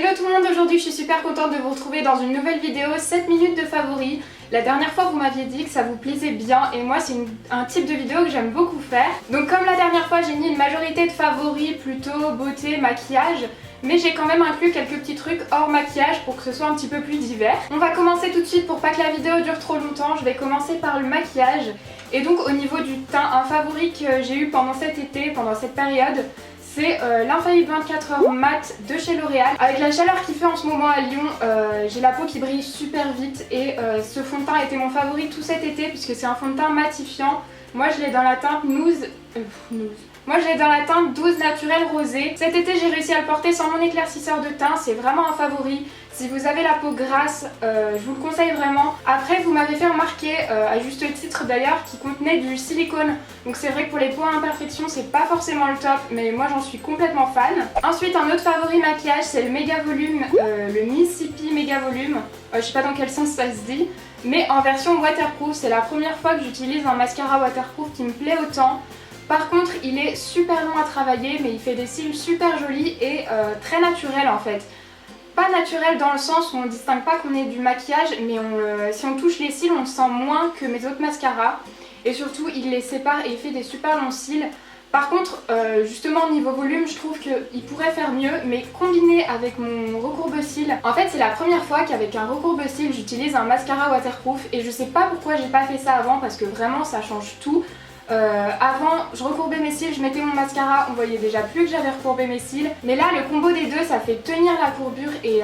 Hello tout le monde, aujourd'hui je suis super contente de vous retrouver dans une nouvelle vidéo 7 minutes de favoris. La dernière fois vous m'aviez dit que ça vous plaisait bien et moi c'est un type de vidéo que j'aime beaucoup faire. Donc comme la dernière fois j'ai mis une majorité de favoris plutôt beauté, maquillage, mais j'ai quand même inclus quelques petits trucs hors maquillage pour que ce soit un petit peu plus divers. On va commencer tout de suite pour pas que la vidéo dure trop longtemps, je vais commencer par le maquillage. Et donc au niveau du teint, un favori que j'ai eu pendant cet été, pendant cette période, c'est l'Infaillible 24h mat de chez L'Oréal. Avec la chaleur qu'il fait en ce moment à Lyon, j'ai la peau qui brille super vite et ce fond de teint était mon favori tout cet été puisque c'est un fond de teint matifiant. Moi je l'ai dans la teinte Moi je l'ai dans la teinte 12 naturel rosé. Cet été j'ai réussi à le porter sans mon éclaircisseur de teint, c'est vraiment un favori. Si vous avez la peau grasse, je vous le conseille vraiment. Après vous m'avez fait remarquer, à juste titre d'ailleurs, qu'il contenait du silicone. Donc c'est vrai que pour les peaux à imperfection c'est pas forcément le top, mais moi j'en suis complètement fan. Ensuite un autre favori maquillage c'est le méga volume, le Mississippi méga volume. Je sais pas dans quel sens ça se dit, mais en version waterproof. C'est la première fois que j'utilise un mascara waterproof qui me plaît autant. Par contre il est super long à travailler mais il fait des cils super jolis et très naturels en fait. Pas naturel dans le sens où on ne distingue pas qu'on est du maquillage, mais si on touche les cils on le sent moins que mes autres mascaras. Et surtout il les sépare et il fait des super longs cils. Par contre justement niveau volume je trouve qu'il pourrait faire mieux, mais combiné avec mon recourbe-cils. En fait c'est la première fois qu'avec un recourbe-cils j'utilise un mascara waterproof et je sais pas pourquoi j'ai pas fait ça avant parce que vraiment ça change tout. Avant je recourbais mes cils, je mettais mon mascara, on voyait déjà plus que j'avais recourbé mes cils. Mais là le combo des deux ça fait tenir la courbure et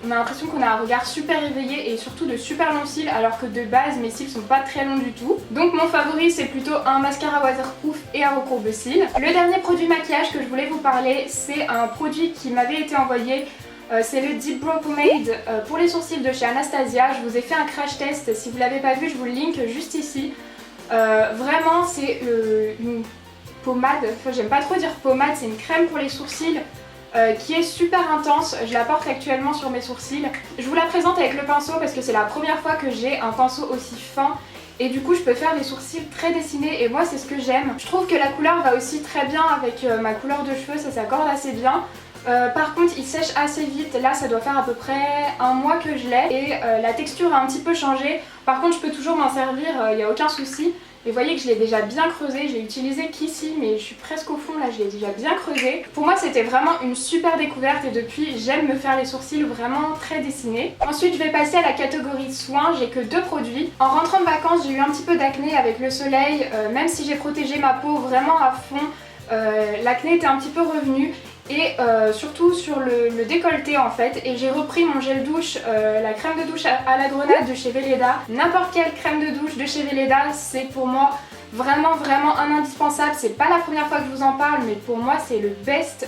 on a l'impression qu'on a un regard super éveillé et surtout de super longs cils, alors que de base mes cils sont pas très longs du tout. Donc mon favori c'est plutôt un mascara waterproof et un recourbe-cils. Le dernier produit maquillage que je voulais vous parler c'est un produit qui m'avait été envoyé. C'est le Deep Brow Pomade pour les sourcils de chez Anastasia. Je vous ai fait un crash test, si vous l'avez pas vu je vous le link juste ici. Vraiment c'est une pommade, enfin j'aime pas trop dire pommade, c'est une crème pour les sourcils qui est super intense. Je la porte actuellement sur mes sourcils. Je vous la présente avec le pinceau parce que c'est la première fois que j'ai un pinceau aussi fin et du coup je peux faire des sourcils très dessinés et moi c'est ce que j'aime. Je trouve que la couleur va aussi très bien avec ma couleur de cheveux, ça s'accorde assez bien. Par contre il sèche assez vite, là ça doit faire à peu près un mois que je l'ai et la texture a un petit peu changé. Par contre je peux toujours m'en servir, il n'y a aucun souci. Et vous voyez que je l'ai déjà bien creusé, j'ai utilisé qu'ici mais je suis presque au fond là, je l'ai déjà bien creusé. Pour moi c'était vraiment une super découverte et depuis j'aime me faire les sourcils vraiment très dessinés. Ensuite je vais passer à la catégorie soins, j'ai que 2 produits. En rentrant de vacances j'ai eu un petit peu d'acné avec le soleil, même si j'ai protégé ma peau vraiment à fond, l'acné était un petit peu revenu. Et surtout sur le décolleté en fait, et j'ai repris mon gel douche, la crème de douche à la grenade de chez Velleda. N'importe quelle crème de douche de chez Velleda c'est pour moi vraiment un indispensable. C'est pas la première fois que je vous en parle mais pour moi c'est le best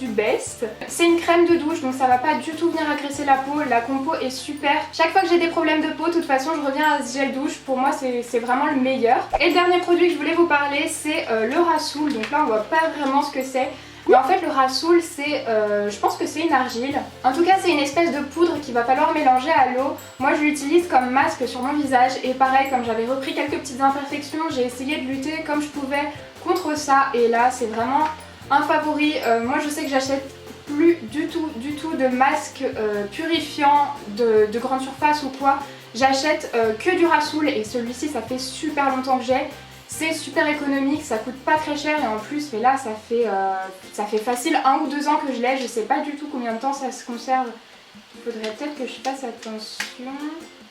du best. C'est une crème de douche donc ça va pas du tout venir agresser la peau, la compo est super. Chaque fois que j'ai des problèmes de peau de toute façon je reviens à ce gel douche, pour moi c'est vraiment le meilleur. Et le dernier produit que je voulais vous parler c'est le Rasoul, donc là on voit pas vraiment ce que c'est. Mais en fait le Rasoul c'est, je pense que c'est une argile. En tout cas c'est une espèce de poudre qu'il va falloir mélanger à l'eau. Moi je l'utilise comme masque sur mon visage et pareil comme j'avais repris quelques petites imperfections, j'ai essayé de lutter comme je pouvais contre ça et là c'est vraiment un favori. Moi je sais que j'achète plus du tout de masque purifiant de grande surface ou quoi. J'achète que du Rasoul et celui-ci ça fait super longtemps que j'ai. C'est super économique, ça coûte pas très cher et en plus, mais là ça fait facile 1 ou 2 ans que je l'ai, je sais pas du tout combien de temps ça se conserve. Il faudrait peut-être que je fasse attention.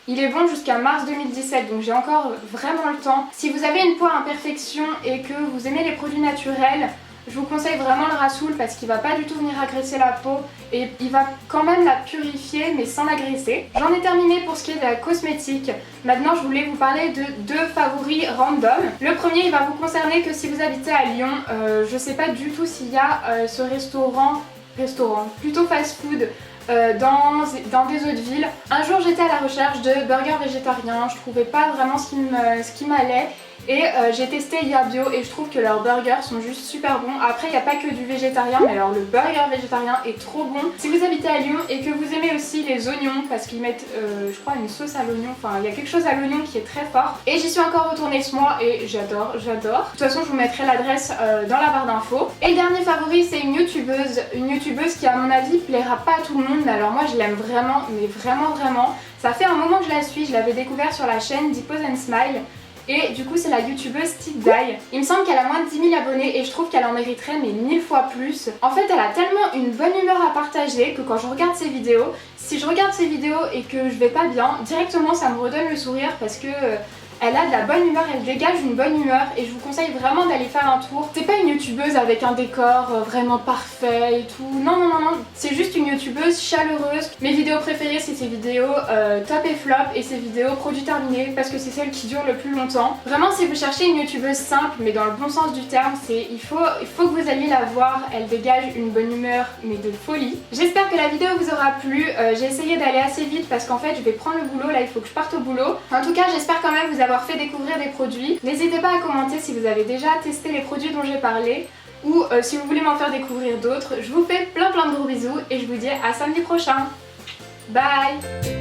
Il est bon jusqu'à mars 2017 donc j'ai encore vraiment le temps. Si vous avez une peau à imperfection et que vous aimez les produits naturels, je vous conseille vraiment le Rasoul parce qu'il va pas du tout venir agresser la peau et il va quand même la purifier mais sans l'agresser. J'en ai terminé pour ce qui est de la cosmétique. Maintenant je voulais vous parler de 2 favoris random. Le premier il va vous concerner que si vous habitez à Lyon. Je sais pas du tout s'il y a ce restaurant plutôt fast food dans des autres villes. Un jour j'étais à la recherche de burgers végétariens, je trouvais pas vraiment ce qui m'allait. Et j'ai testé IA Bio et je trouve que leurs burgers sont juste super bons. Après il n'y a pas que du végétarien, mais alors le burger végétarien est trop bon. Si vous habitez à Lyon et que vous aimez aussi les oignons, parce qu'ils mettent je crois une sauce à l'oignon, enfin il y a quelque chose à l'oignon qui est très fort. Et j'y suis encore retournée ce mois et j'adore. De toute façon je vous mettrai l'adresse dans la barre d'infos. Et le dernier favori c'est une youtubeuse qui à mon avis plaira pas à tout le monde, mais alors moi je l'aime vraiment, mais vraiment. Ça fait un moment que je la suis, je l'avais découvert sur la chaîne Deepose and Smile. Et du coup c'est la youtubeuse Tidai. Il me semble qu'elle a moins de 10 000 abonnés et je trouve qu'elle en mériterait mais 1000 fois plus. En fait elle a tellement une bonne humeur à partager que quand je regarde ses vidéos, si je regarde ses vidéos et que je vais pas bien, directement ça me redonne le sourire parce que elle a de la bonne humeur, elle dégage une bonne humeur et je vous conseille vraiment d'aller faire un tour. C'est pas une youtubeuse avec un décor vraiment parfait et tout, non, c'est juste une youtubeuse chaleureuse. Mes vidéos préférées c'est ses vidéos top et flop et ses vidéos produits terminés parce que c'est celles qui durent le plus longtemps. Vraiment si vous cherchez une youtubeuse simple mais dans le bon sens du terme, il faut que vous alliez la voir, elle dégage une bonne humeur mais de folie. J'espère que la vidéo vous aura plu, j'ai essayé d'aller assez vite parce qu'en fait je vais prendre le boulot, là il faut que je parte au boulot. En tout cas j'espère quand même vous avoir fait découvrir des produits. N'hésitez pas à commenter si vous avez déjà testé les produits dont j'ai parlé ou si vous voulez m'en faire découvrir d'autres. Je vous fais plein de gros bisous et je vous dis à samedi prochain. Bye!